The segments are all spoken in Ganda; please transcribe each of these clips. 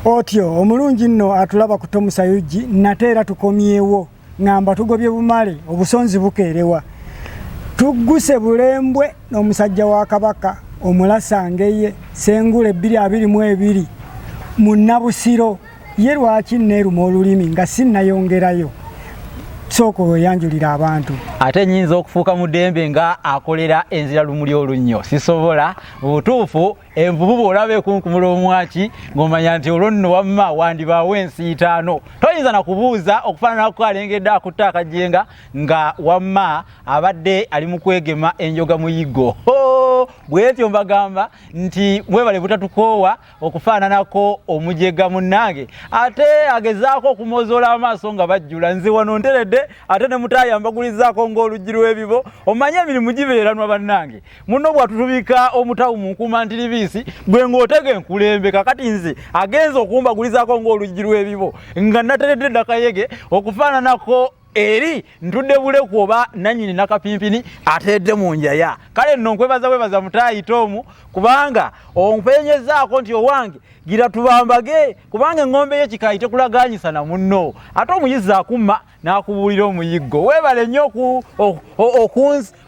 otyo omulungi nno atulaba ku Musayugi nateera tukomyewo ngamba tugobye bumale obusonzi bukerewa tugguse bulembwe n'omusajja wa Kabaka Abalasangeye Sengule 222 Munnabusiro ye lwaki neeruma olulimi nga sinnayongerayo soko yanjulira abantu ate nyinza okufuuka mu ddembe nga akolera enzira lumuli olunnyo sisobola obutuufu envubu bw'olaba ekunkumula omwaki ng'omanya nti olwo nno wamma wandibaawo ensi itaano toyinza na kubuuza okufaananako alengedde akutta akajenga nga wamma abadde ali mu kwegema enjoga muyiggo bwetyo mbagamba nti mwebale butatukoowa okufaananako omujega munnange ate agezaako okumozoola amaaso nga bajjula nze wano nteredde ate ne mutaayi mbagulizaako ng'oluggi lw'ebibo omanye emirimu gibeeranwa bannange muno bwatutubika omutawu mu nkumantiribisi gwe ng'otega enkulembe kakati nze agenza okumbagulizaako ng'oluggi lw'ebibo nga nateredde ddakayege okufaananako eri ntudde buleku oba nanyini nakapimpini atedde mu njaya kale nno nkwebaza mutaayi Tomu kubanga ompenyezaako nti owange gira tubambage kubanga eng'ombe ye kikayi tekulaganyisa na munno ate omuyizi akumma n'akubuulira omuyiggo weebale nnyo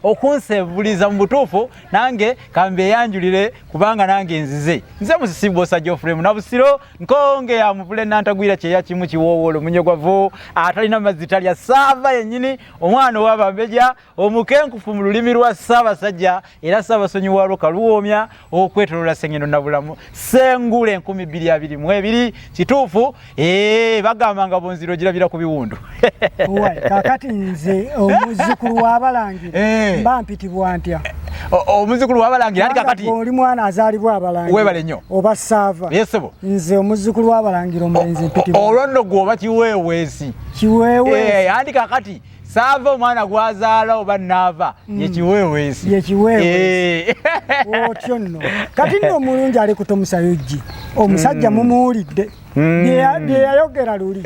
okunsebuliza mu butuufu nange kambeeyanjulire kubanga nange nzize nze Musisi Bbosa Geoffrey Munnabusiro nkonge ya muvule nantagwira kyeya kimu kiwoowolo munyogwavu atalina mazzi talya saava yennyini omwana ow'abambeja omukenkufu mu lulimi lwa Ssaabasajja era Ssaabasonyiwa Kaluwoomya okwetolola Sengendo na bulamu Sengule 2022 kituufu bagamba nga bonziro girabira ku biwundu kakati nze omuzukulu w'Abalangira mba mpitibwa ntya omuzukulu w'Abalangira andi kakati oli mwana azaalibwa Abalangira weebale nnyo oba Saava yesebo nze omuzukulu w'Abalangira omulenzi mpitibwa olwo nno gwoba kiweeweesi andi kakati Saava omwana gwazaala oba naava ye kiweeweesi otyo nno kati nno omulungi ali ku Musayugi omusajja mumuwulidde bye yayogera luli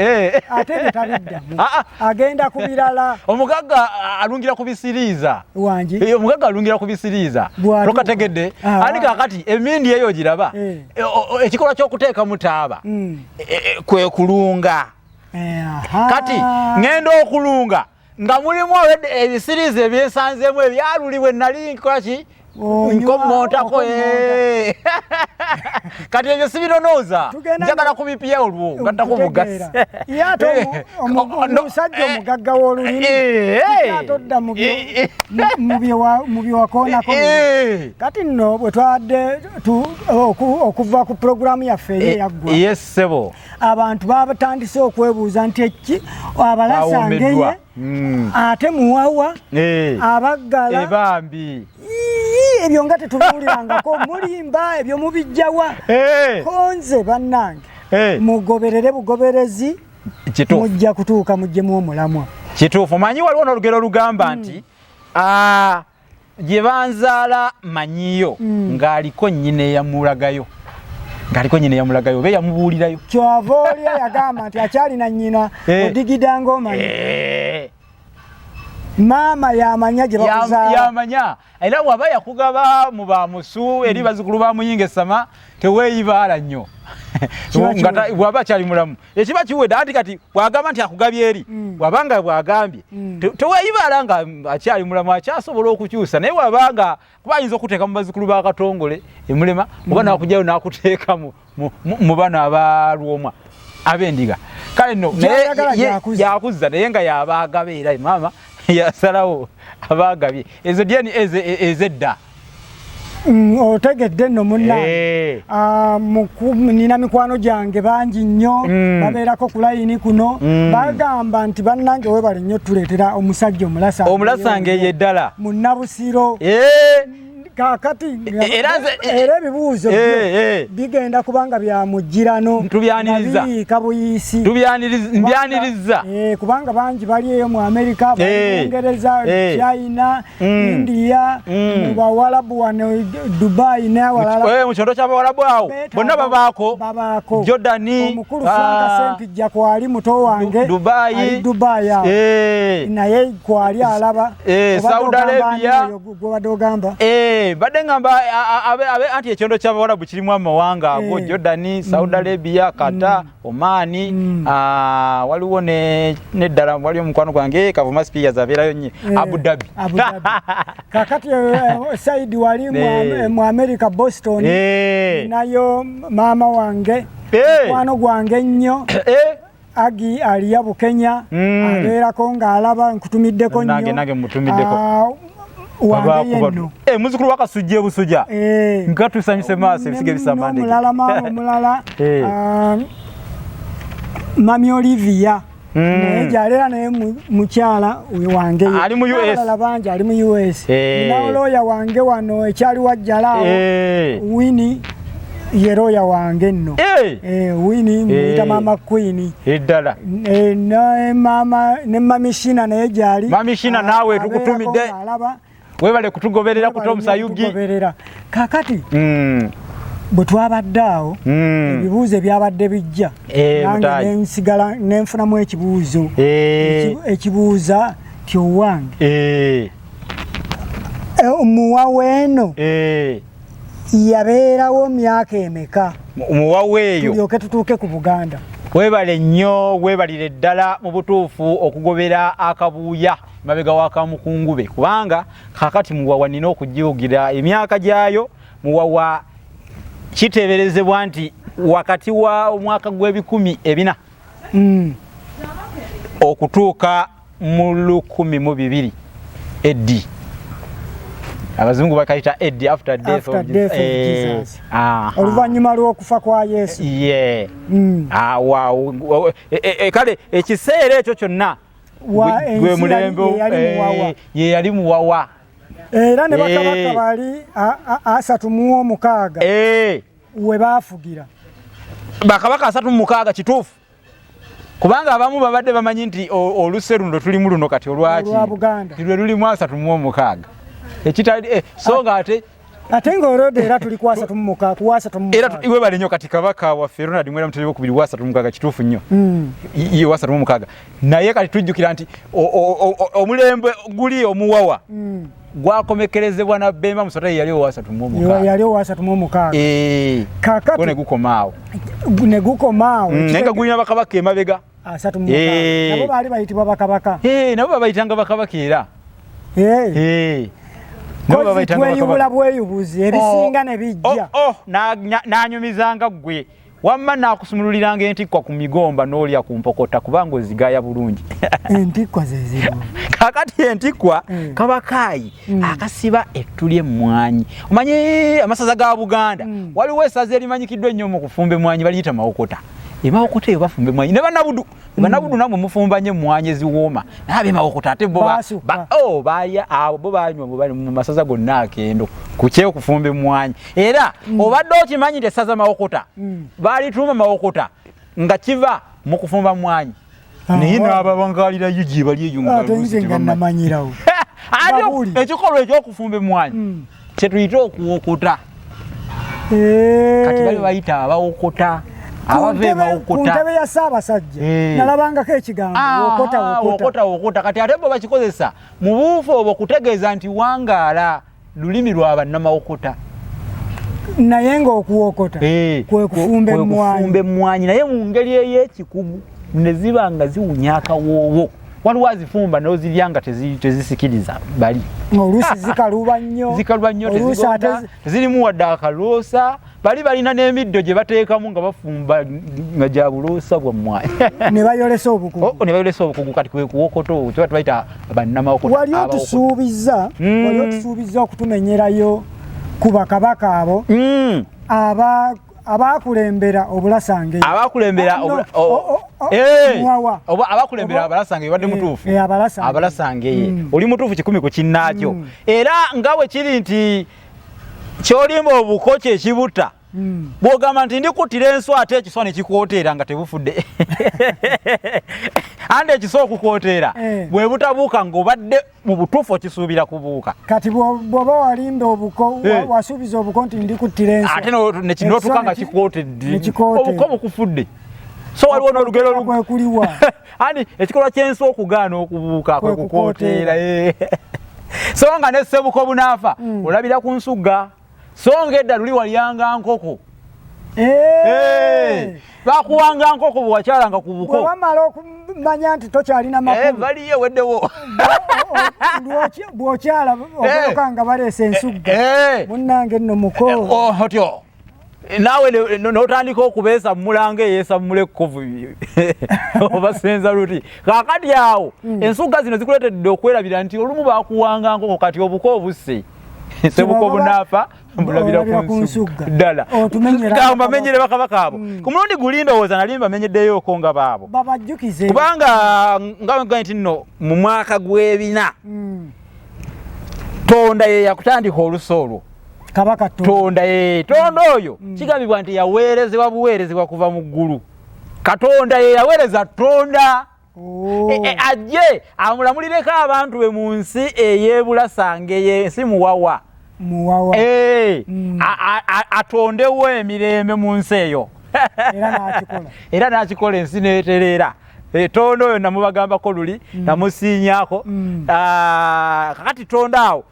ate netabiddamu agenda ku birala omugagga alungira ku bisiriiza wangi omugagga alungira ku bisiriiza tokategedde andi kakati emindi eyo giraba ekikolwa ky'okuteeka mu taaba kwe kulunga kati ngenda okulunga nga mulimu ebisiriiza ebyensanzeemu ebyalulibwe nali nkolaki nkomontako kati ebyo sibinonooza njagala kubipiya olwo nga ntakubugasi omusajja omugagga w'olulimi atodda mu byewakoonako kati nno bwe twadde okuva ku puroguramu yaffe eyaggwa yesebo abantu babatandise okwebuuza nti eki Abalasangeye ate muwawa abaggala ebambi ebyo nga tetubuulirangako mulimba ebyo mubijjawa konze bannange mugoberere bugoberezi mujja kutuuka mujjemu omulamwa kituufu manyi waliwo n'olugero lugamba nti gye banzaala manyiyo ng'aliko nnyina eyamulagayo oba yamubuulirayo kyova oli yagamba nti akyalina nnyina odigida ng'omanyi maama yamanya gye bakuzaala yamanya era waba yakugaba mu bamusu eri bazukulu ba Muyinga Sama teweeyibaala nnyo bwaba akyali mulamu ekiba kiwedde anti kati bwagamba nti akugabye eri wabanga bwagambye teweeyibaala nga akyali mulamu akyasobola okukyusa naye wabanga kuba ayinza okuteeka mu bazukulu ba Katongole emulema oba nakugjayo n'akuteeka mu bano abalwomwa ab'endiga kale nno yakuzza naye nga yabaagaba era maama yasalawo abaagabye ezo dyeni ezedda otegedde nno munnange nina mikwano gyange bangi nnyo babeerako ku layini kuno bagamba nti bannange weebale nnyo tuleetera omusajja Omulasangeye ddala Munnabusiro kakati era ebibuuzo bigenda kubanga byamugirano tubyaniriza buyisi mbyaniriza kubanga bangi bali eyo mu Amerika Bungereza China India mu Bawarabu wano Dubai n'awalala mu kyondo ky'Abawarabu awo bonna babaako Jordani omukulu Franka Sempijja kwali muto wange Dubai naye kwali alaba Saudi Arabia gwe badogamba badde ngamba anti ekyondo ky'Abawarabu kirimu amawanga ago Jordan, Saudi Arabia, Qatar, Oman, waliwo neddala waliwo mukwano gwange Kavuma Spears abeerayo nnyo Abu Dhabi. Kakati Saidi wali mu America Boston nayo mama wange mukwano gwange nnyo Agi aliya Bukenya abeerako ng'alaba nkutumiddeko nnyo nange mutumiddeko muzukulu wakasujja busuja nga tusanyuse maaso ebisige bisamande omulala Mami Olivia naye jalera naye mukyala wange ali mu US bangi ali mu US na lawyer wange wano ekyali wajjalaawo Winnie ye lawyer wange nno Winnie mwita mama Queen eddala ne Mami Shina naye jali Mami Shina nawe tukutumidde webale kutugoberera kutomusayugi kakati bwe twabadde awo ebibuuzo byabadde bijja nange nensigala nenfunamu ekibuuzo ekibuuza tyowange omuwaweeno yabeerawo myaka emeka omuwaweeyo tulyoke tutuuke ku Buganda webale nnyo webalire ddala mu butuufu okugobera akabuuya mabega wakamukungube kubanga kakati muwawa nina okujjugira emyaka gyayo muwawa kiteeberezebwa nti wakati wa omwaka gw'ebikumi 400 okutuuka mu 1200 eddi abazungu bakayita eddi after death of Jesus oluvannyuma lw'okufa kwa Yesu kale ekiseera ekyo kyonna gwe mulembe ye yali muwawa era ne bakabaka bali 36 we baafugira bakabaka 36 kituufu kubanga abamu babadde bamanyi nti oluse luno tulimu luno kati olwaki lwe lulimu 36 ekitali songa ate ng'olodde era tuli ku 36 era iwe bali nnyo kati kabaka waffe Ronald Mwera Mutebi okubiri 36 kituufu nnyo ye 36 naye kati tujjukira nti omulembe guli omuwawa gwakomekerezebwa na Bemba Musota yali 36 kakati ne gukomaawo nenga gulina bakabaka emabega 36 nabo baali bayitibwa bakabaka nabo babayitanga bakabaka era tweyubula bweyubuzi ebisinga ne bijja nanyumizanga gwe wamma nakusumululiranga entikkwa ku migomba n'olya ku mpokota kubanga ozigaya bulungi entikkwa zezirimu kakati entikkwa kabakaayi akasiba ettu ly'emmwanyi omanyi amasaza ga Buganda waliwo esaza erimanyikiddwa ennyo mu kufumba emmwanyi baliyita mawokota emawokota eyo bafumba emmwanyi ne bannabudu namwe mufumba nnyo emmwanyi eziwooma nabe mawokota ate bo balya abo bo banywa mu masaza gonna akendo ku kyokufumba emmwanyi era obadde okimanyi nti essaza mawokota balituma mawokota nga kiva mu kufumba emmwanyi naye n'ababangalira yugi bali eyo nga namanyirawo ekikolwa ekyokufumba emmwanyi kyetuyita okuwokota kati bali bayita abawokota kuntebe ya Ssaabasajja nalabangako ekigambo wokota kati ate bo bakikozesa mu buufu obwo kutegeeza nti wangaala lulimi lwa bannamawokota naye ng'okuwokota kwe kufumba emmwanyi naye mu ngeri ey'ekikugu ne ziba nga ziwunya akawoowo waliwo azifumba n'ozirya nga tezisikiriza bali oluusi zikaluba nnyo zirimu wadde akaloosa bali balina n'emiddo gye bateekamu nga bafumba nga gya buloosa bwa mmwanyi ne bayolesa obukugu kati kwe kuwokoto tuba tubayita bannamawokota wali otusuubiza okutumenyerayo ku bakabaka abo abakulembera Obulasangeye abakulembera Abalasangeye badde mutuufu Abalasangeye oli mutuufu 10 ku kinnaakyo era nga bwe kiri nti kyolimba obuko kyekibuta bwogamba nti ndikuttira enswa ate ekiswa ne kikwoteera nga tebufudde ande ekiswa okukwoteera bwe butabuuka ng'obadde mu butuufu okisuubira kubuuka kati bw'oba walimba obuko wasuubiza obuko nti ndikuttira enswa ate nekinotuka nga kikwotedde obuko bukufudde so waliwo n'olugero kwekuliwa andi ekikolwa ky'enswa okugaana okubuuka kwe kukwoteera songa ne Ssebuko bunaafa olabira ku nsugga songa edda luli walyanga nkoko bakuwanga nkoko bwakyalanga ku buko wamala okumanya nti tokyalina makulu baliyo weddewo bwokyala okulokanga baleesa ensugga munnange nno muko otyo naawe notandika okubeesa mulanga eyeesa mule ekkovu obasenza luti kakati awo ensugga zino zikuletedde okwerabira nti olumu bakuwanga nkoko kati obuko obusse Ssebuko bunaafa mbulabira ku nsugga ddala bamenyere Bakabaka abo ku mulundi guli ndowooza nali mbamenyeddeyo okonga baabo babajjukize kubanga nga nti nno mu mwaka gw'ebina Tonda ye yakutandika oluso olwo Kabaka Tonda oyo kigambibwa nti yaweerezebwa buweerezebwa kuva mu ggulu Katonda ye yaweereza Tonda ajje amulamulireko abantu be mu nsi ey'Ebulasangeye ensi muwawa atondewo emirembe mu nsi eyo era n'akikola ensi n'etereera Tonda oyo namubagambako luli namusiinyaako kakati Tonda awo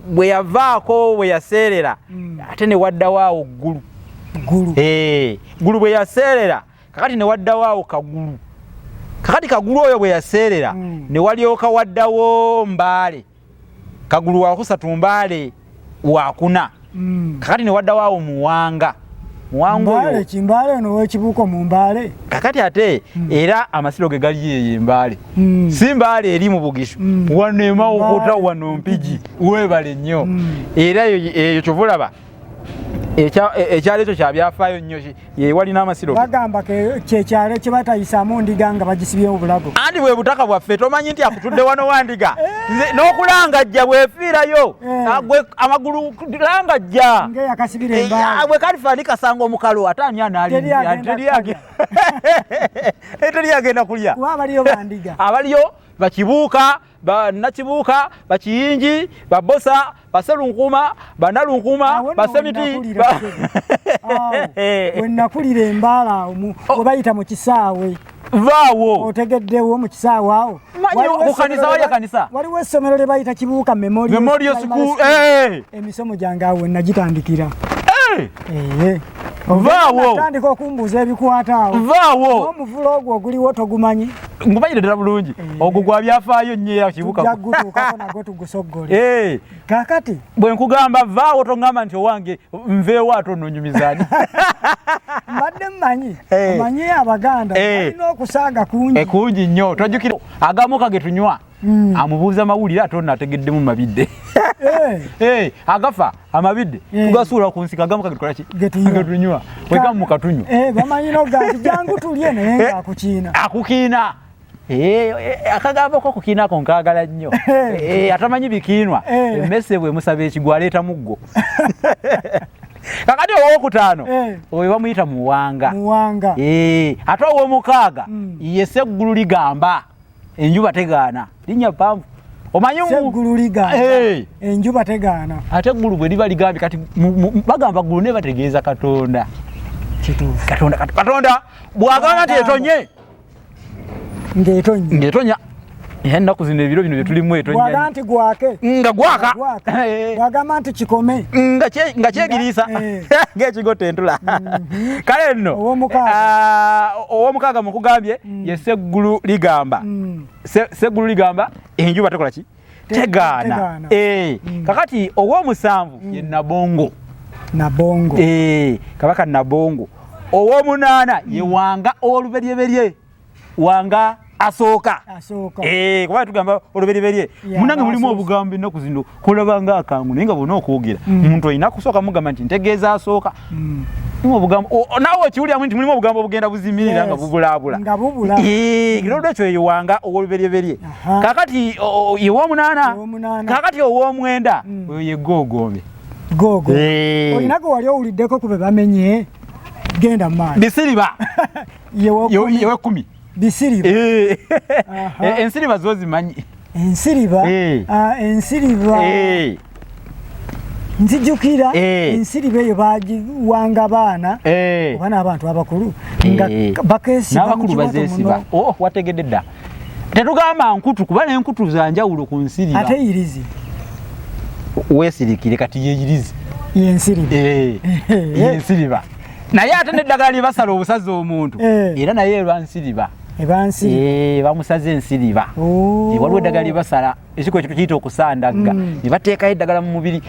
bwe yavaako bwe yaseerera ate ne waddawo awo ggulu bwe yaseerera kakati ne waddawo awo kagulu kakati kagulu oyo bwe yaseerera ne walyoka waddawo Mbaale kagulu wakusatu Mbaale wakuna kakati ne waddawo awo Muwanga Mbaale Kimbaale no wekibuuko mu Mbaale kakati ate era amasiro ge gali eyo Mbaale si Mbaale eri mu Bugishu wano Emawokota wano Mpigi webale nnyo era eyo kyovulaba ekyalo ekyo kyabyafaayo nnyo yewalina amasiro bagamba kyekyalo kye batayisaamu ndiga nga bagisibyewo obulago anti bwe butaka bwaffe tomanyi nti akutudde wano wandiga n'okulangajja bwefiirayo amagulu langajja ngeyakasibira Embaale bwe kalifaani kasanga omukalo ate ani teriyagenda kulya kuba abaliyo bandiga abaliyo bakibuuka Nakibuuka Bakiyingi Bbosa Baselunkuma Banalunkuma Basemiti wenakulira Embaale awo we bayita mu kisaawe vaawo otegeddewo mu kisaawe awo kukanisa wali kanisa waliwo essomero lye bayita Kibuuka Memorial School emisomo gyange awo wenagitandikira vaawo tandika okumbuuza ebikwata awo vaawo omuvulo ogwo oguliwo togumanyi ngumanyire ddala bulungi ogwo gwabyafaayo nnyo era Kibuuka jagutuukako nagwo tugusoggole kakati bwe nkugamba vaawo tongamba nti owange nveewo ate ononyumizaani mbadde mmanyi omanyi Abaganda balina okusaaga kungi nnyo tojjukira agamu kage tunywa amubuuza mawulire ate ono ategeddemu mabidde agafa amabidde tugasuula ku nsika agamu kage tukolaki getunywa wegamu mukatunywa bamanyi nogati jangu tulye naye ngaakukiina akukiina akagambako kukiinako nkaagala nnyo atamanyi bikiinwa emmese bwe musaba ekigwo aleeta muggo kakati owokutaano oyo bamuyita Muwanga ate owomukaaga ye Sseggulu ligamba enjuba tegaana linnya pampu omanyi Sseggulu ligamba enjuba tegaana ate eggulu bwe liba ligambye kati bagamba ggulu ne bategeeza Katonda Katonda bwagamba nti etonye ng'etonya ennaku zino ebiro bino bye tulimu etonya nti gwake nga gwaka bwagamba nti kikome nga kyegiriisa ng'ekigotta entula kale nno ow'omukaaga mukugambye ye Sseggulu ligamba Sseggulu ligamba enjuba tekola ki tegaana kakati ow'omusanvu ye Nabongo Kabaka Nabongo ow'omunaana ye Wanga oluberyeberye Wanga asooka kuba tugamba oluberyeberye munange mulimu obugambo ennaku zino kulabanga akangu naye nga bwona okwogera omuntu olina kusooka mugamba nti ntegeeza asooka naawe okiwuliramu nti mulimu obugambo obugenda buzimirira nga bubulaabula olwekyo eyo Wanga ow'oluberyeberye kakati yew'omunaana kakati ow'omwenda oyo ye Googombe olinago wali owuliddeko kube bamenye genda mu maaso Bisiriba yewe10 Bisiriba ensiriba zo zimanyi ensiriba nzijukira ensiriba eyo bagiwanga abaana oba n'abantu abakulu nga bakeesiba n'abakulu bazeesiba wategedde dda tetugamba nkutu kuba n'enkutu za njawulo ku nsiriba ate irizi wesirikire kati yeyirize yensiriba yensiriba naye ate neddagala lye basala obusazi omuntu era naye lwansiriba bamusaze ensiriba waliwo eddagala lye basala ekiko ekyo kiyita okusandaga ne bateekayo eddagala mu mubiri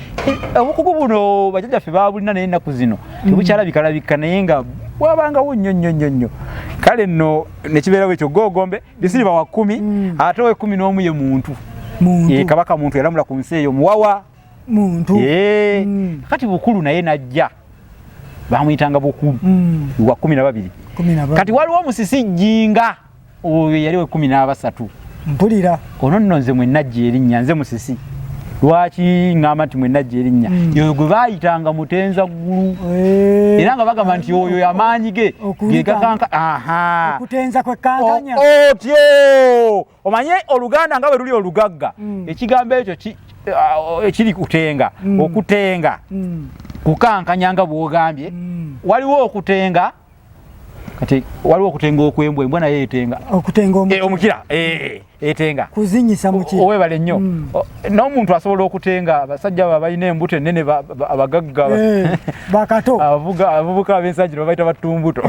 obukugu buno bajjajjaffe babulina naye ennaku zino tebukyalabikalabika naye nga bwabangawo nnyo kale nno nekibeerawo ekyo gogombe bisiriba wa 10 ate we 11 ye muntu kabaka muntu yalamula ku nsi eyo muwawa muntu kati bukulu naye najja bamuyitanga bukulu wa 12 kati waliwo Musisi Jinga oyo yali we 13 mpulira ono nno nze mwenajja erinnya nze Musisi lwaki ngamba nti mwenajja erinnya yoyo gwe baayitanga mutenza ggulu era nga bagamba nti oyo yamaanyi ge gegakanka okutenza kwekankanya otyo omanye Oluganda nga bwe luli olugagga ekigambo ekyo ekiri kutenga okutenga kukankanya nga bw'ogambye waliwo okutenga kati waliwo okutenga okwembwa embwa naye etenga okutenga omukira etenga kuzinyisa mukira owebale nnyo n'omuntu asobola okutenga abasajja abo abalina embuto ennene abagagga bakato abavubuka ab'ensajiro babayita batumbuto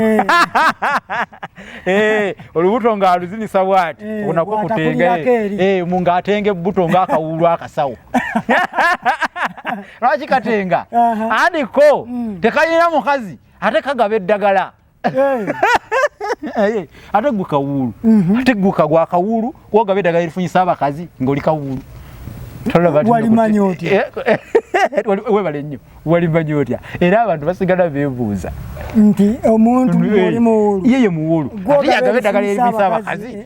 olubuto ng'aluzinisa bw'ati onako kutenga munga atenga ebbuto ng'akawulu akasawo lwaki katenga andiko tekayina mukazi ate kagaba eddagala ate gwe kawulu ate gwe kagwa kawulu wogaba eddagala lifunyisa abakazi ng'oli kawulu walimanyi otya webale nnyo walimanyi otya era abantu basigala beebuuza nti omuntu oli muwulu yeye muwulu ate yagaba eddagala erifunyisa abakazi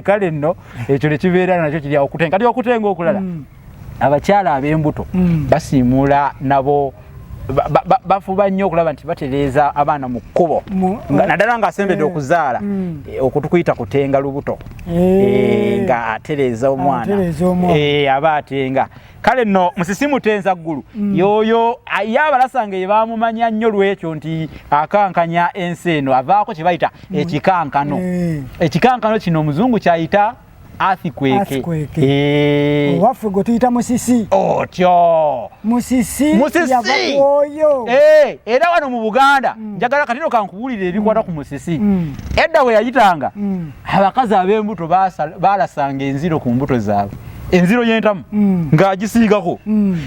kale nno ekyo nekibeera nakyo kiri awo okutenga kati okutenga okulala abakyala ab'embuto basiimula nabo bafuba nnyo okulaba nti batereeza abaana mu kkubo naddala ng'asembedde okuzaala okutukuyita kutenga lubuto nga atereeza omwana aba atenga kale nno Musisi mutenza ggulu yoyo ye Abalasangeye bamumanya nnyo lwekyo nti akankanya ensi eno avaako kye bayita ekikankano ekikankano kino omuzungu kyayita earthquake waffe gwe tuyita Musisi otyo Musisi yavakwoyo era wano mu Buganda njagala katino kankubuulira ebikwata ku Musisi edda we yayitanga abakazi ab'embuto baalasanga enziro ku mbuto zaabwe enziro y'entamu ng'agisiigako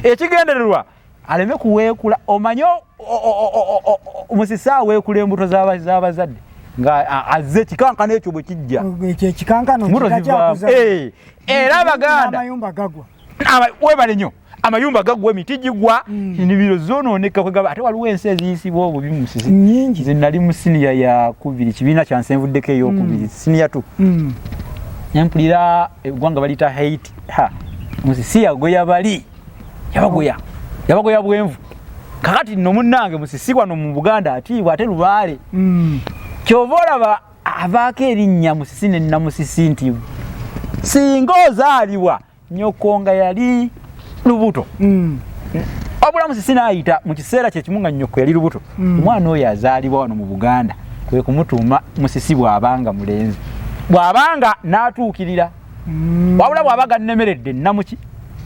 ekigendererwa aleme kuweekula omanyi Musisi aweekula embuto z'abazadde nga azze kikankano ekyo bwe kijja ekikankano era Abaganda amayumba gagwa webale nnyo amayumba gagwa emiti gigwa enibiro zonooneka kwegaba ate waliwo ensi eziyisibwa obubi Musisi nyingi nze nali mu siniya ya 2 kibiina kyansenvuddeko ey'okubiri siniya 2 nempulira eggwanga baliyita Haiti Musisi yagoya bali yabagoya bwenvu kakati nno munnange Musisi wano mu Buganda atiibwa ate lubaale kyova olaba avaako erinnya Musisi ne Namusisi nti singa ozaalibwa nnyoko nga yali lubuto wabula Musisi n'ayita mu kiseera kye kimu nga nnyoko yali lubuto omwana oyo azaalibwa wano mu Buganda kwe kumutuuma Musisi bw'abanga mulenzi bw'abanga n'atuukirira wabula bw'aba gannemeredde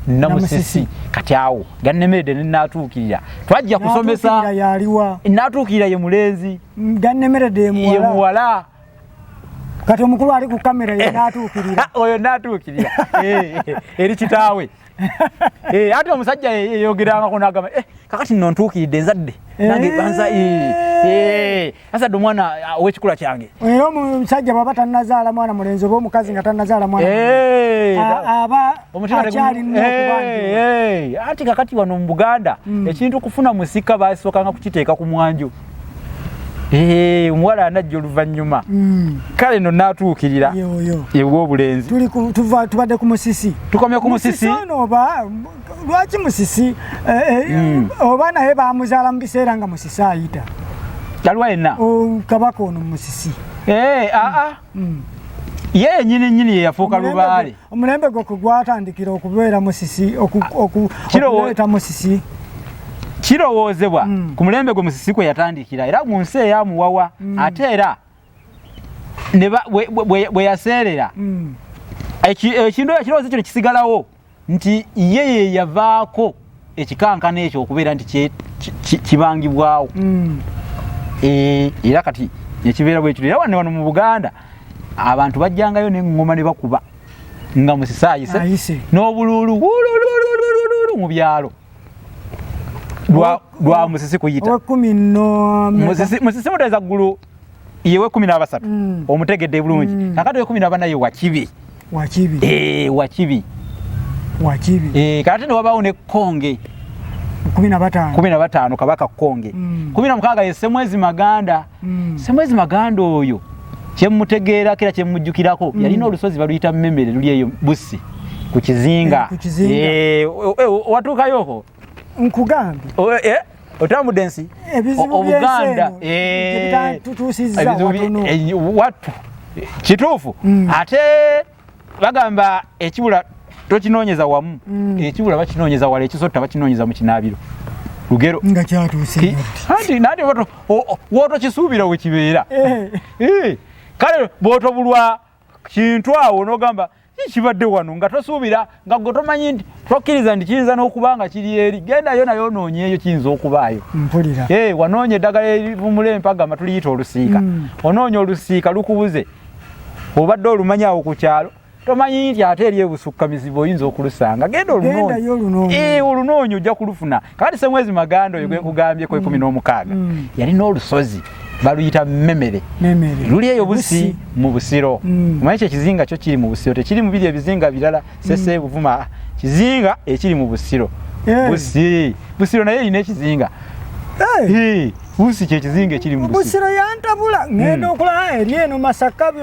Namusisi kati awo gannemeredde n'atuukirira twajja kusomesa n'atuukirira ye mulenzi gannemeredde ye muwala kati omukulu ali ku kamera ye n'atuukirira oyo n'atuukirira eri kitaawe ate omusajja yeyogerangako n'agamba kakati nno ntuukiridde nzadde nange banza asadde omwana ow'ekikula kyange era omusajja bw'aba tannazaala mwana mulenzi oba omukazi nga tannazaala mwana aba akyalina okubanja anti kakati wano mu Buganda ekintu kufuna musika baasookanga kukiteeka ku mwanjo omuwala anajja oluvannyuma kale nno n'atuukirira ew'obulenzi tubadde ku Musisi tukomye ku Musisi oba lwaki Musisi oba naye baamuzaala mu biseera nga Musisi ayita yaliwa yenna kabaka ono Musisi ye yennyini ye yafuuka lubaale omulembe gwe gwatandikira okubeera Musisi okuleeta Musisi kirowoozebwa ku mulembe gwe Musisi kwe yatandikira era mu nsi eyamuwawa ate era bwe yaseerera ekirowoozo kino kisigalawo nti ye yavaako ekikankana ekyo okubeera nti kibangibwawo era kati ekibeera bwekyo era wano mu Buganda abantu bajjangayo n'engoma ne bakuba nga musisaayise n'obululu mu byalo lwa Musisi kuyita Musisi muteza ggulu yewe 13 omutegedde bulungi kakati 14 ye wakibi kati ne wabaawo ne Konge 15 Kabaka Konge 16 ye Semwezi Maganda Semwezi Maganda oyo kyemutegeera kira kyemujjukirako yalina olusozi baluyita Mmemere luli eyo Bussi ku Kizinga watuukayoho nkugambe otambudde ensi Obuganda watu kituufu ate bagamba ekibula tokinoonyeza wamu ekibula bakinoonyeza wala ekisotta bakinoonyeza mu kinaabiro lugero nga kyatuuse nati woto kisuubira we kibeera kale bw'otobulwa kintu awo n'ogamba kibadde wano nga tosuubira nga gwe tomanyi nti tokkiriza nti kiyinza n'okuba nga kiri eri gendayo nayo onoonyeeyo kiyinza okubaayo mpulira wanoonya eddagala erivumula empagama tuliyita olusiika onoonya olusiika lukubuze obadde olumanyi awo ku kyalo tomanyi nti ate eri ebusukka mizibu oyinza okulusanga genda olunoonya ojja kulufuna kakati Semwezi Maganda oyo gwe nkugambyeko 16 yalina olusozi baluyita Mmemere luli eyo Bussi mu Busiro omanyi ekyo ekizinga kyo kiri mu Busiro tekiri mu biri ebizinga birala Sese Buvuma kizinga ekiri mu Busiro Busiro naye erina ekizinga Bussi kyekizinga ekiri mu Busiro yantabula ngenda okulaba eri eno Masaka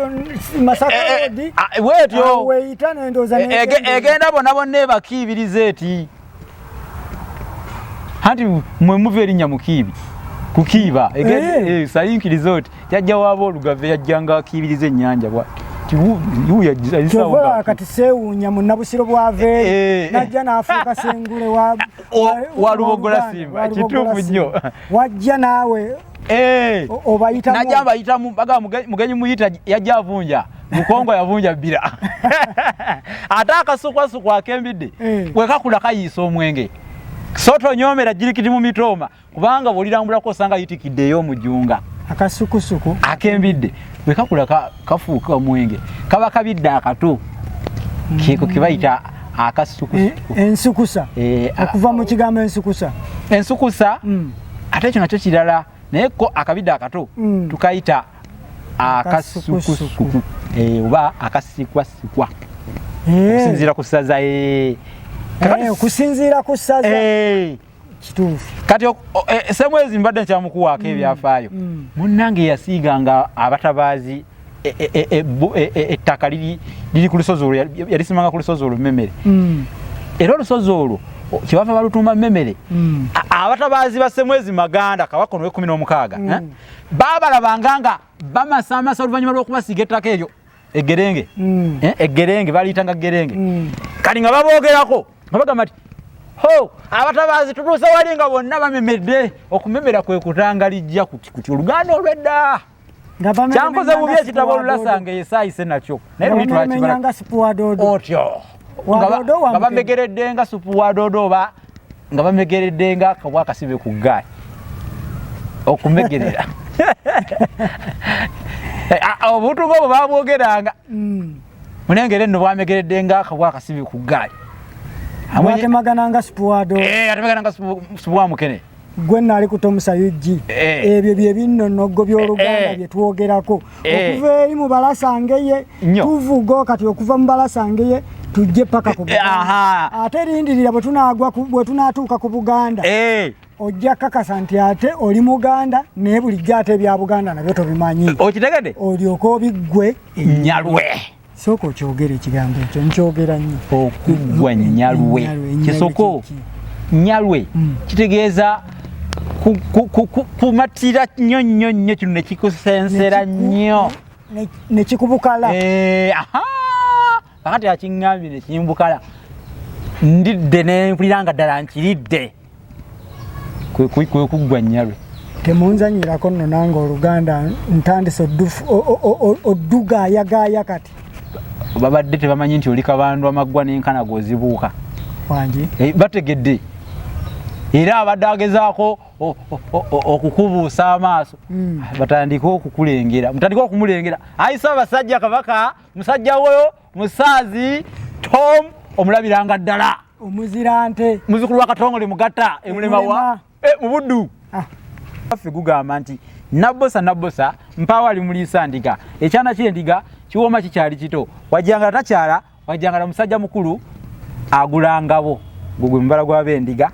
odi bwetyo weeyita n'endooza egenda bonna ebakiibiriza eti anti mwe muva erinnya Mukiibi kukiiba sayinkiriza oti jajja waaba olugave yajjanga akiibiriza ennyanja kati seewuunya Munnabusiro bwave najja n'afuuka sengule wa Lubogola Simba kituufu nnyo wajja naawe obayitamu najja mbayitamu baga mugenyi muyita yajja avunja Mukongo yavunja bbira ate akasukwasukwa akembidde wekakula kayiisa omwenge soto nyomera jirikiti mu mitoma kubanga bolirambulako osanga yitikiddeyo omujunga akasukusuku akembidde wekakula kafuuka omwenge kaba kabidde akato kiko kibayita akasukusuku ensukusa okuva mu kigambo ensukusa ate ekyo nakyo kirala naye ko akabidde akato tukayita akasukusuku oba akasikwasikwa okusinziira ku ssaza okusinziira ku ssaza kituufu kati Semwezi mbadde nkyamukuwaako ebyafaayo munnange yasiiganga abatabaazi ettaka liri ku lusozi olwo yalisimanga ku lusozi olwo Mmemere era olusozi olwo kyebava balutuuma Mmemere abatabaazi ba Semwezi Maganda Kabaka ono we16 baabalabanga nga bamasamasa oluvannyuma lw'okubasiiga ettaka eryo eggerenge baliyitanga gerenge kali nga baboogerako nga bagamba nti abatabaazi tutuuse wali nga bonna bamemedde okumemera kwe kutanga lijja kuti Oluganda olwedda kyankoze bubi ekitabo Abalasangeye saayise nakyo naye luli twakibala otyo nga bamegeredde nga supu wa doodo oba nga bamegeredde nga kabwa akasibe ku ggaali okumegerera obutu bwo babwogeranga munengere nno bwamegeredde nga kabwa akasibe ku ggaali atemagana supuwado atemagana nga supuwa mukene gwe nali kutomusa yuji ebyo bye binnonogo by'Oluganda bye twogerako okuva eri mu Balasangeye tuvuga kati okuva mu Balasangeye tujje paka ku Buganda ate lindirira bwe tunaatuuka ku Buganda ojja kakasa nti ate oli Muganda naye bulijjo ate ebya Buganda nabyo tobimanyi okitegedde olyoka obiggwe Nyalwe soko okyogera ekigambo ekyo nkyogera nnyo okuggwa Nyalwe kisoko Nyalwe kitegeeza kumatira nnyo kino ne kikusensera nnyo ne kikubukala kakati akiŋŋambye ne kimbukala ndidde ne mpuliranga ddala nkiridde kwe kuggwa Nyalwe temunzanyirako nno nange Oluganda ntandise oddugaayagaaya kati babadde tebamanyi nti oli kabandwa maggwa n'enkana g'ozibuuka wangi bategedde era abadde agezaako okukubuusa amaaso batandika okukulengera mutandika okumulengera ayisa abasajja kabaka musajja woyo musaazi Tom omulabiranga ddala omuzirante muzukulu wa Katongole Mugata emulema wa mu buddu affe gugamba nti Nabbosa mpawa ali mulisa ndiga ekyana ky'endiga kiwoma kikyali kito wajjanga takyala wajjanga musajja mukulu agulangabo gugwe mbala gwa bendiga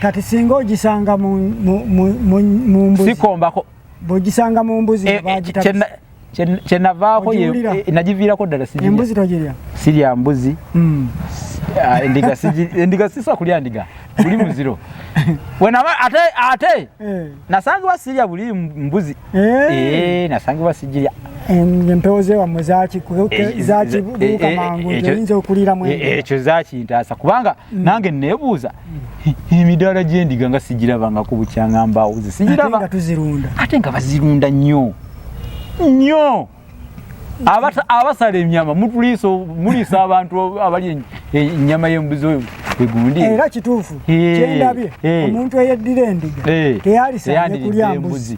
kati singa ogisanga mu mbuzi sikombako bogisanga mu mbuzi bagita kyenavaako nagiviirako ddala embuzi togirya sirya mbuzi endiga sisa kulya ndiga buli muziro ate nasangibwa sirya buli mbuzi nasangibwa sijirya empewo zewammwe zakibuuka mangu oyinza okuliramu ekyo zakintaasa kubanga nange neebuuza emidaala gy'endiga nga sigirabangako bukyanga mbawuzi sigiraba ate nga bazirunda nnyo abasala ennyama muliisa abantu abali ennyama y'embuzi oyo egundi era kituufu kyendabye omuntu eyeddira endiga teyalisaanye kulya mbuzi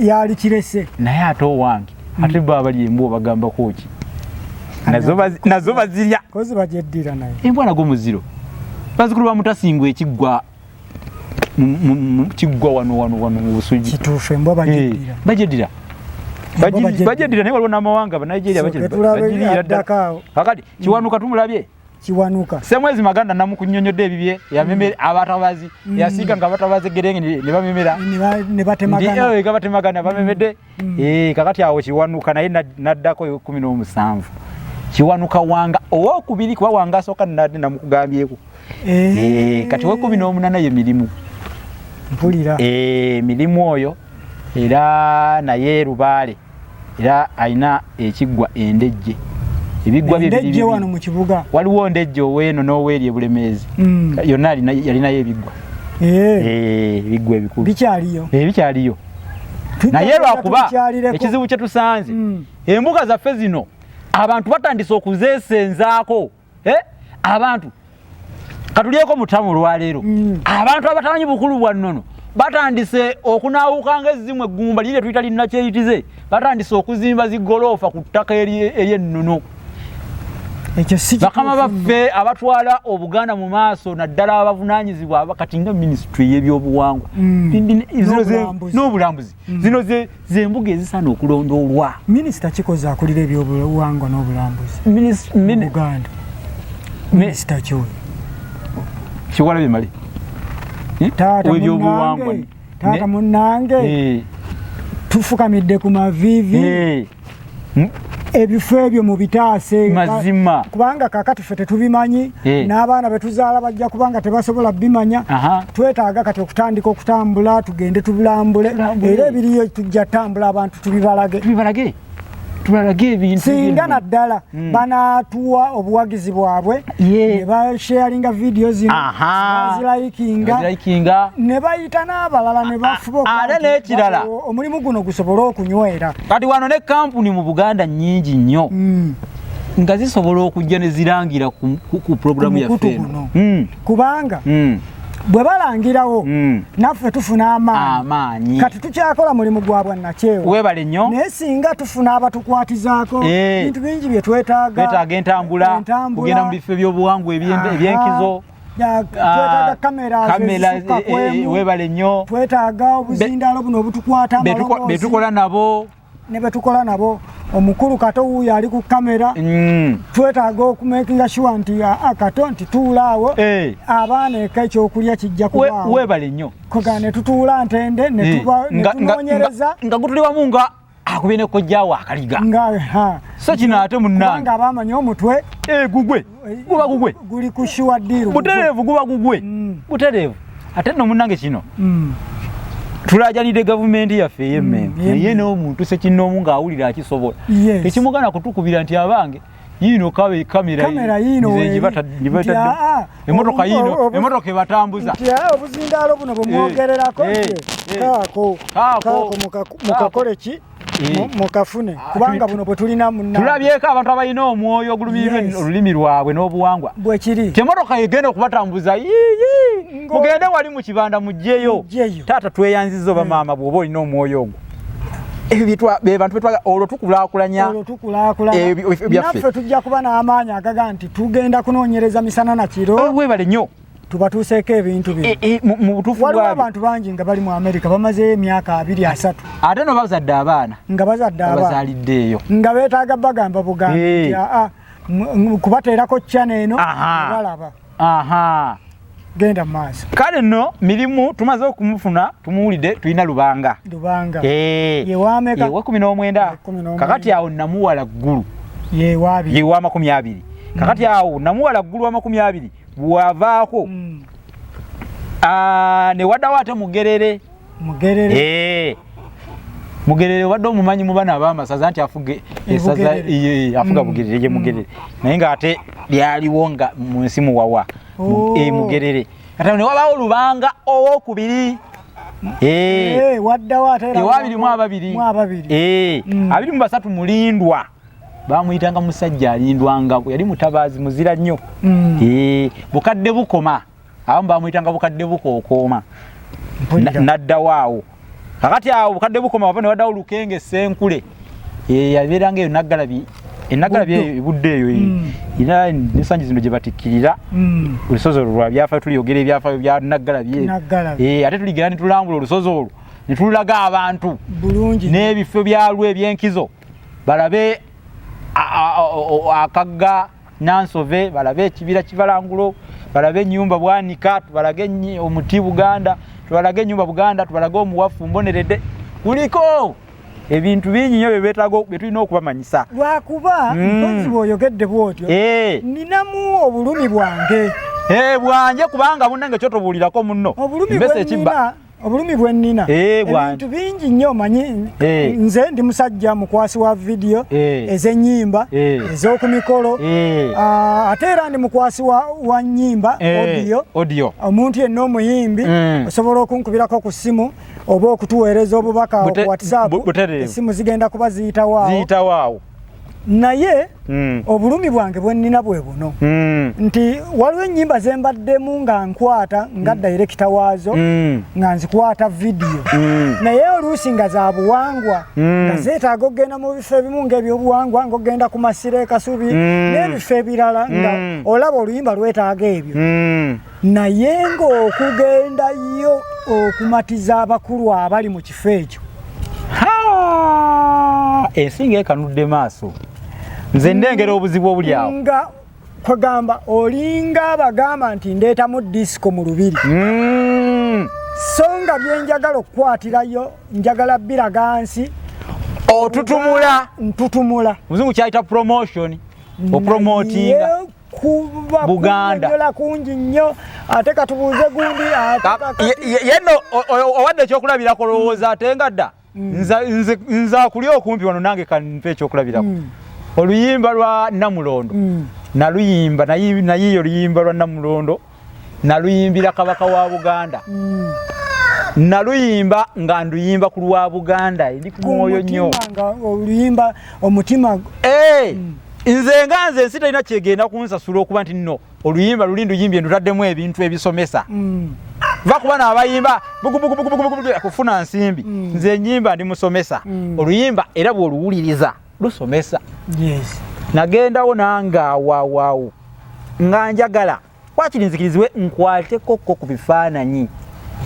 yali kirese naye ate owange ate bo abali embwa bagambako ki nazo bazirya kozi bagyeddira naye embwa nago muziro bazikulu bamutasingwa ekiggwa kiggwa wano mu busugi kituufu embwa bagyeddira naye waliwo n'amawanga banigeria bagirira kakati kiwanuka tumulabye kiwanuka semwezi maganda namukunyonyodde ebibye yamemere abatabazi yasiga nga abatabazi gerenge ne bamemera ne batemagana gabatemagana bamemedde kakati awo kiwanuka naye naddako 17 kiwanuka wanga owokubiri kuba wanga asooka nadde namukugambyeko kati 18 ye mirimu mpulira mirimu oyo era naye Lubaale era ayina ekiggwa endejje ebigwa bye bibiri wano mu kibuga waliwo ndejje oweeno n'oweeri ebulemeezi yonna yalinayo ebiggwa ebiggwa ebikulu bikyaliyo naye lwakuba ekizibu kye tusanze embuga zaffe zino abantu batandise okuzeesenzaako abantu katulyeko mutamu olwaleero abantu abatamanyi bukulu bwa nnono batandise okunaawukanga ezimu eggumba liri tuyita linnakyeyitize batandise okuzimba zigoloofa ku ttaka ery'ennono bakama baffe abatwala Obuganda mu maaso naddala abavunaanyizibwa kati nga minisitule y'ebyobuwangwa n'obulambuzi zino zembuga ezisaana okulondoolwa minisita kikoze akulira ebyobuwangwa n'obulambuzi mu Uganda minisita kyoyo kiwala bimale taata munnange tufukamidde ku maviivi ebifo ebyo mu bitaase mazima kubanga kakati ffe tetubimanyi n'abaana betuzaala bajja kubanga tebasobola bimanya twetaaga kati okutandika okutambula tugende tubulambule era ebiriyo tujja tambula abantu tubibalage ebintu singa naddala banaatuwa obuwagizi bwabwe ne basharinga vidiyo zino bazirayikinga ne bayita n'abalala ne bafuba ate n'ekirala omulimu guno gusobole okunywera kati wano ne kampuni mu Buganda nnyingi nnyo nga zisobola okujja ne zirangira ku puroguramu yaffe kubanga bwe balangirawo naffe tufuna amaanyi kati tukyakola mulimu gwa bwannakyewa webale nnyo naye singa tufuna abatukwatizaako bintu bingi bye twetaaga entambula kugenda mu bifo by'obuwangwa ebyenkizo twetaaga kamera webale nnyo twetaaga obuzindaalo buno obutukwata betukola nabo ne betukola nabo omukulu kato wuuyo ali ku kamera twetaaga okumakinga sure nti kato nti tuulaawo abaana eka ekyokulya kijja kubaawo webale nnyo koga ne tutuula ntende ne tunoonyereza nga gutuli wamu nga akubye ne kojjaawo akaliga so kino ate munnange nga baamanya omutwe gugwe guba gugwe guli ku sure deal butereevu guba gugwe butereevu ate nno munnange kino tulajanidde gavumenti yaffe ey'emmembe naye n'omuntu sekinnoomu ng'awulira akisobola tekimugana kutukubira nti abange yiino kabe kamera yiino emotoka ebatambuza obuzindaalo buno bwe mwogererako kaako mukakole ki mukafune kubanga buno bwe tulina munna tulabyeko abantu abalina omwoyo ogulumirwe olulimi lwabwe n'obuwangwa bwe kiri temotoka egenda okubatambuza mugende wali mu kibanda mujjeyo taata tweyanziza oba maama bw'oba olina omwoyo ogwo bantu betwaga olwo tukulaakulanya naffe tujja kuba n'amaanyi agaga nti tugenda kunoonyereza misana na kiro webale nnyo tubatuuseeko ebintu waliwo abantu bangi nga bali mu Amerika bamazeyo emyaka 2-3 ate no bazadde abaana nga bazadde bazaaliddeeyo nga beetaaga bagamba bugambi kubateerako channel eno balaba genda maaso kale nno mirimu tumaze okumufuna tumuwulidde tulina lubanga yewameka yewa 19 kakati awo namuwala ggulu yewa 20 kakati awo namuwala ggulu wa 20 bwavaako ne waddawo ate mugerere mugerere wadde omumanyi mu bana ab'amasaza nti afuge esaza afuga bugerere ye mugerere naye ng'ate lyaliwo nga mu nsi muwawa mugerere ate ne wabaawo lubanga owokubiri waddawo ate abiri mu basatu mulindwa bamuyitanga musajja alindwanga yali mutabaazi muzira nnyo bukadde bukoma abamu bamuyitanga bukadde bukookoma naddawaawo kakati awo bukadde bukoma wava ne waddawo lukenge senkule yabeeranga eyo naggalabi ebudde eyo era n'ensangi zino gye batikkirira olusozi olwo lwa byafaayo tuliyogera ebyafaayo bya naggalabi ate tuligera ne tulambula olusozi olwo ne tulaga abantu n'ebifo byalwo eby'enkizo balabe akagga Nansove balabe ekibira kivalangulo balabe ennyumba bwanika tubalage omuti Buganda tubalage ennyumba Buganda tubalage omuwafu mboneredde kuliko ebintu bingi nnyo byebeetago bye tulina okubamanyisa lwakuba mpozi bw'oyogedde bw'otyo ninamu obulumi bwange bwanje kubanga bunnange kyotobuulirako munno obulumi bwe nnina ebintu bingi nnyo manyi nze ndi musajja mukwasi wa video ez'ennyimba ez'okumikolo ate era ndi mukwasi wa nnyimba audio omuntu yenna omuyimbi osobola okunkubirako ku ssimu oba okutuweereza obubaka ku WhatsApp essimu zigenda kuba ziyitawaawo naye obulumi bwange bwe nnina bwe buno nti waliwo ennyimba ze mbaddemu nga nkwata nga director waazo nga nzikwata video naye oluusi nga za buwangwa nga zeetaaga okgenda mu bifo ebimu ng'ebyobuwangwa ng'ogenda ku Masiro e Kasubi n'ebifo ebirala nga olaba oluyimba lwetaaga ebyo naye ng'okugendayo okumatiza abakulu abali mu kifo ekyo ensinga ekanudde maaso nze ndengera obuzibu obuli awo nga kwegamba olinga abagamba nti ndeetamu disco mu lubiri so nga byenjagala okukwatirayo njagala biraga nsi ntutumula muzungu kyayita promotion opromotinga Buganda kungi nnyo ate katubuuze gundi yenno owadde ekyokulabirako lowooza ate nga dda nza kuli okumpi wano nange kanmpe ekyokulabirako oluyimba lwa Namulondo naluyimba nayiyo oluyimba lwa Namulondo naluyimbira kabaka wa Buganda naluyimba nga nduyimba ku lwa Buganda ndi ku mwoyo nnyo oluyimba omutima nze nga nze ensi talina kyegenda kunsasula okuba nti nno oluyimba luli nduyimbye ndutaddemu ebintu ebisomesa vakuba n'abayimba kufuna nsimbi nze ennyimba ndi musomesa oluyimba era bw'oluwuliriza lusomesa nagendawo nange awawaawo nga njagala wakiri nzikirizibwe nkwatekokko ku bifaananyi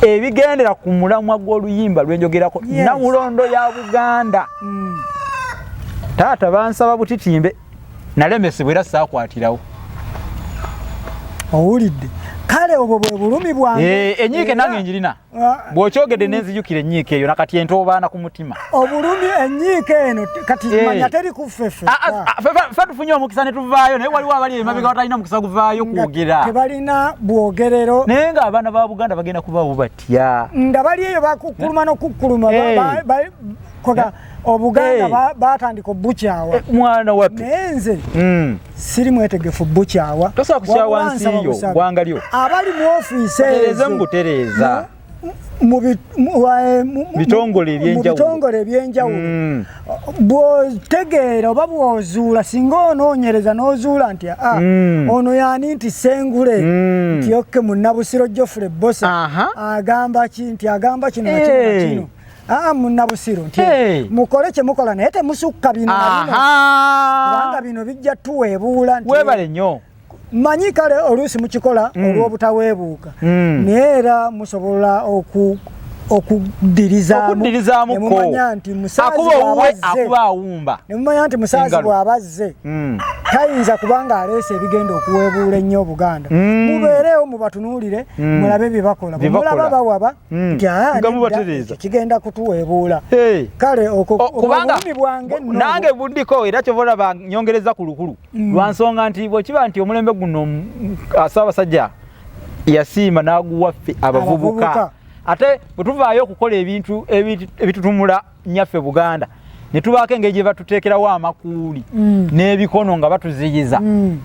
ebigendera ku mulamwa gw'oluyimba lwenjogerako Namulondo ya Buganda taata bansaba butitimbe nalemesebwa era saakwatirawo owulidde kale obwo bwe bulumi bwange enyiike nange njirina bw'okyogedde nenzijukira enyiike eyo nakati entoobaana ku mutima obulumi enyiike eno kati manya teri kuffeffe ffe tufunye omukisa ne tuvaayo naye waliwo abali emabega batalina mukisa guvaayo kwogera tebalina bwogerero naye ng'abaana ba Buganda bagenda kubaawo batya nga bali eyo bakukkuluma n'okukkuluma Obuganda batandika obukyawa mwana wapi naye nze siri mwetegefu bukyawa tosobola kusyawa nsiyo gwanga lyo abali mu ofiisi ezo mbutereeza mu bitongole ebyenjawulo bw'otegeera oba bw'ozuula singa onoonyereza n'ozuula nti ono yaani nti Sengule nti okke Munnabusiro Geoffrey Bbosa agamba ki nti agamba kino na kino na kino Munnabusiro nti mukole kye mukola naye temusukka bino na bino kubanga bino bijja tuweebuula nti weebale nnyo manyi kale oluusi mukikola olw'obutaweebuuka naye era musobola okuddirizaamukko nemumanya nti musaazi bw'abazze tayinza kubanga aleese ebigenda okuweebuula ennyo Obuganda mubeereewo mubatunuulire mulabe bye bakola bwe mulaba bawaba nti kigenda kutuweebuula kale obulumi bwange nange buddiko era kyova olaba nyongereza ku lukulu lwansonga nti bwekiba nti omulembe guno Ssaabasajja yasiima n'aguwaffe abavubuka ate bwe tuvaayo okukola ebintu ebitutumula nnyaffe Buganda ne tubaako engeri gye batuteekerawo amakuuli n'ebikono nga batuziyiza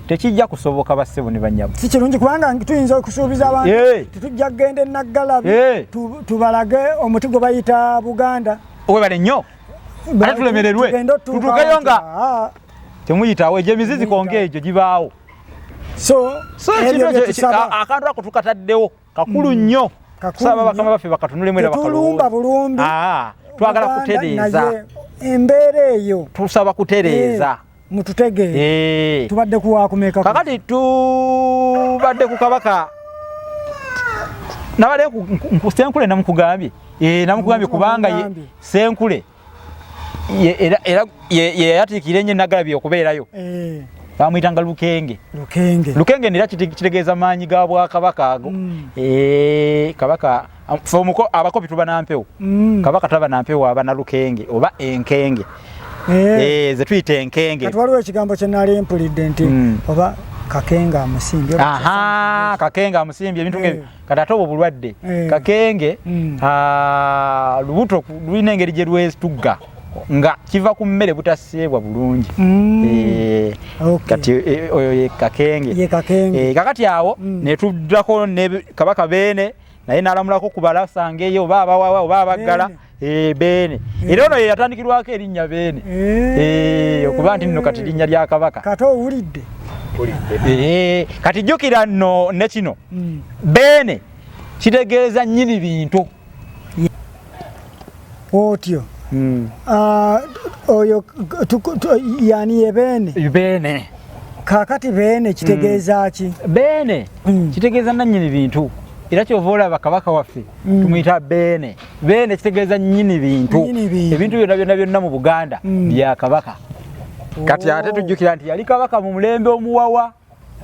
tekijja kusoboka bassebo ne bannyabo si kirungi kubanga tuyinza okusuubiza abantu tetujja kugenda e Naggalabi tubalage omuti gwe bayita Buganda webale nnyo ate tulemererwe tutuukeyo nga temuyitawo egyo emizizi konka egyo gibaawo so akantu ako tukataddewo kakulu nnyo kusaba bakama baffe bakatunulemu era bakalumba bulumbi twagala kutereeza embeera eyo tusaba kutereeza mututegeere tubadde kuwaakumeka kakati tubadde ku Kabaka nabadde ku Senkule namukugambye namukugambye kubanga Senkule era yeyatiikira ennyo Naggalabi okubeerayo bamuyitanga Lukenge nera kitegeeza maanyi ga Bwakabaka ago Kabaka abakopi tuba nampewo Kabaka taba nampewo aba na Lukenge oba enkenge ze tuyita enkenge kati waliwo ekigambo kye nali mpulidde nti oba Kakenga amusimbye Kakenga amusimbye ebintu ngebyo kati ate obwo bulwadde Kakenge lubuto lulina engeri gye lwetugga nga kiva ku mmere butaseebwa bulungi kati oyo ye Kakenge kakati awo ne tuddako ne Kabaka Beene naye n'alamulako ku Abalasangeye oba abawawa oba abaggala Beene era ono ye yatandikirwako erinnya Beene okuba nti nno kati linnya lya Kabaka kati owulidde kati jjukira nno ne kino Beene kitegeeza nnyini bintu otyo oyo yani ye Beene kakati Beene kitegeeza ki Beene kitegeeza nannyini bintu era kyova olaba Kabaka waffe tumuyita Beene kitegeeza nnyini bintu ebintu byonna mu Buganda bya Kabaka kati ate tujjukira nti yali Kabaka mu mulembe omuwawa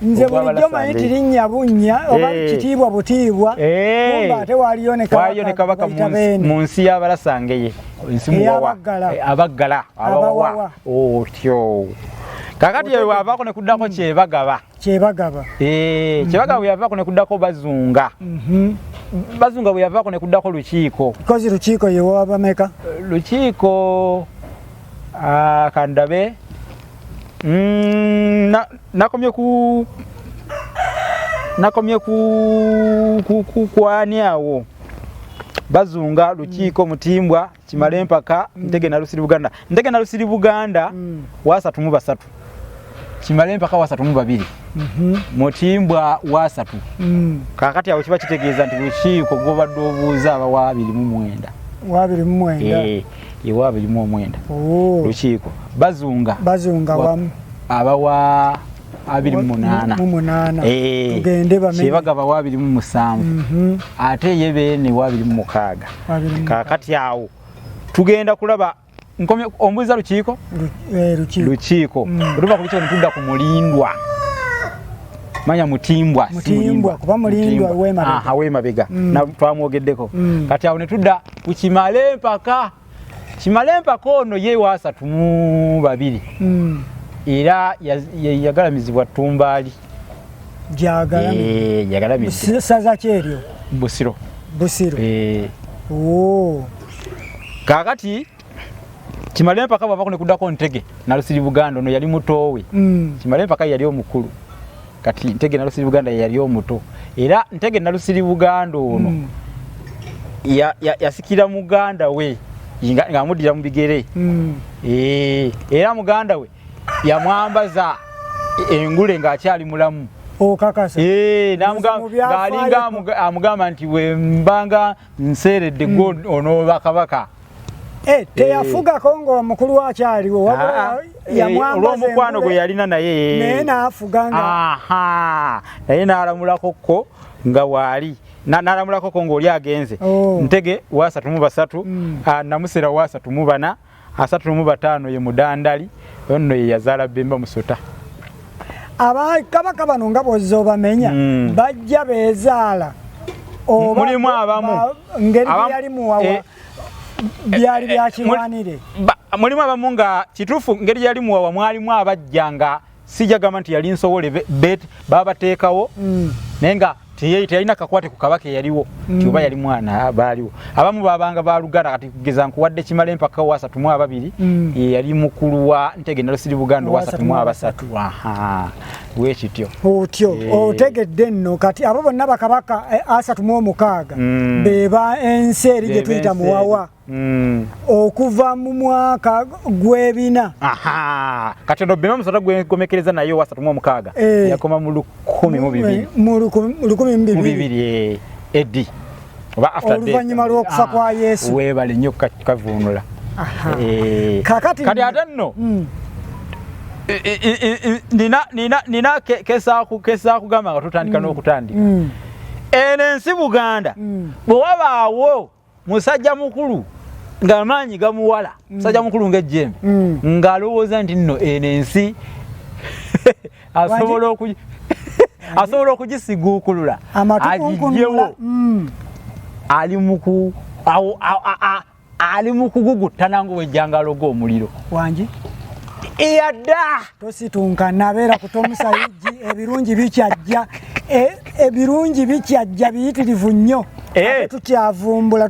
nze bulijjo manyi tirinnya bunnya oba kitiibwa butiibwa kumba ate waaliyo ne Kabaka mu nsi y'Abalasangeye ensi muwawa abaggala abawawa otyo kakati eyo wavaako ne kuddako Kyebagaba bwe yavaako ne kuddako Bazunga bwe yavaako ne kuddako Lukiiko kozi Lukiiko ye wabameka Lukiiko kandabe nakomye kwani awo Bazunga Lukiiko Mutimbwa Kimale mpaka Ntege na Lusiri Buganda wasatu mu basatu Kimale mpaka wasatu mu babiri Mutimbwa wasatu kakati awo kiba kitegeeza nti Lukiiko gobadde obuuza aba wa 29 wa 29 Lukiiko Bazunga wamu aba wa 28 tugende bamenye Kyebagaba wa 27 ate ye Beene wa 26 kakati awo tugenda kulaba nkomye ombuza Lukiiko ruba ku kitone tunda ku Mulindwa manya Mutimbwa kuba Mulindwa Wemabega na twamwogeddeko kati awo ne tudda ku Kimale mpaka ono ye wa 32 era yagalamizibwa Ttumbaali yagalamizibwa saza kyeryo Busiro kakati Kimale mpaka bava ne kuddako Ntege na Lusiri Buganda ono yali mutowe Kimale mpaka yali omukulu kati Ntege na Lusiri Buganda yali omuto era Ntege na Lusiri Buganda ono yasikira muganda we ng'amuddira mu bigere. Era muganda we yamwambaza engule ng'akyali mulamu. Okakasa. Ng'alinga amugamba nti we mbanga nseeredde gwe onooba kabaka. Teyafugako ng'omukulu akyaliwo wabula yamwambaza olw'omukwano gwe yalina naye. Naye n'afuganga. Naye n'alamulakokko nga waali. N'alamulakokko ng'oli agenze. Ntege wa 33, Namusera wa 34, 35 ye Mudandali, onno ye yazaala Bemba Musota. Abakabaka bano nga bw'ozza obamenya bajja beezaala. Mulimu abamu. Ngeri yali muwawa. Byali byakirwanire. Mulimu abamu nga kituufu ngeri yali muwawa mwalimu abajja nga sijagamba nti yali nsobole babateekawo naye nga teyalina kakwate ku kabaka eyaliwo nti oba yali mwana baaliwo. Abamu babanga baluganda kati kugeza nkuwadde kimala empaka wa 32 yali mukulu wa Ntege Nalosiri Buganda wa 33. Bwekityo otyo otegedde nno kati abo bonna bakabaka 36 beba ensi eri gye tuyita muwawa okuva mu mwaka gw'ebina. Kati ono Bemba Musota gwegomekereza naye wa 36 yakoma mu 12 eddi oba after death oluvannyuma lw'okufa kwa Yesu. Weebale nnyo kavunula. Kati ate nno nina kesa kugamba nga tutandika n'okutandika. Eno ensi Buganda bwe wabaawo musajja mukulu ng'amaanyi gamuwala, musajja mukulu ng'ejjembe ng'alowooza nti nno eno ensi asobola okugisiguukulula agijjewo ali mu kugugutana ng'owejjangalo gw'omuliro wangi yadda tositunka nabeera kutomusayiji ebirungi bikyajja biyitirivu nnyo tukyavumbula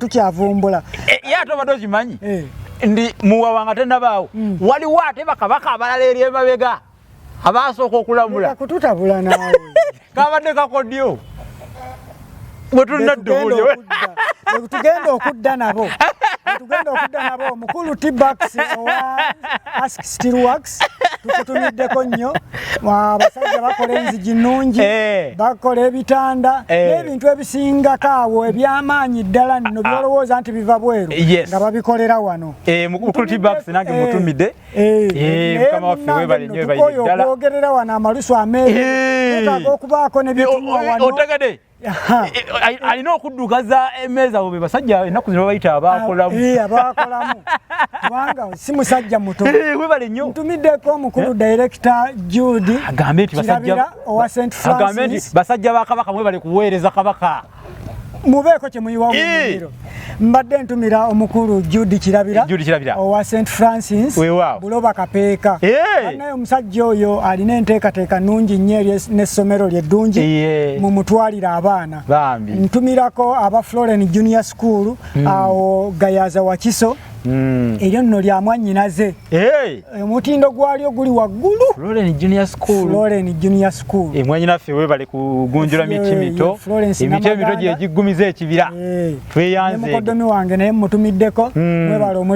ye ate obadde okimanyi ndi muwawa nga tennabaawo waliwo ate bakabaka abalala eri emabega abaasooka okulamula kututabula naawe kabadde kakodyo bwe tulina ddobulyo tugenda okudda nabo omukulu T-Bax owa Ask Steelworks tukutumiddeko nnyo. Abasajja bakola enzigi nnungi, bakola ebitanda n'ebintu ebisingako awo eby'amaanyi ddala nno byolowooza nti biva bweru nga babikolera wano. Mukulu T-Bax nange mutumidde. Mukama waffe weebale nnyo weebalire ddala. Okwogerera wano amalusu ameeru etaaga okubaako ne bitumwa wano. Otegede alina okuddukaza emmeeza abo be basajja ennaku zino bayita abaakolamu. Abaakolamu kubanga si musajja muto. Weebale nnyo. Ntumiddeko omukulu Director Jude agambe nti basajja owa St. Francis basajja ba Kabaka mwebale kuweereza Kabaka. Mubeeko kye muyiwa omuliro. Mbadde ntumira omukulu Jude Kirabira owa St. Francis Buloba Kapeeka. Naye omusajja oyo alina enteekateeka nnungi nnyo n'essomero lyeddungi mu mutwalira abaana. Ntumirako aba Floren Junior School awo Gayaza Wakiso. Eryo nno lya mwannyinaze. Omutindo gwalyo guli waggulu. Floren Junior School. Mwannyinaffe weebale kugunjula miti mito. Emiti emito gye giggumiza ekibira. Tweyanze. Mukoddomi wange naye mutumiddeko. Mwebale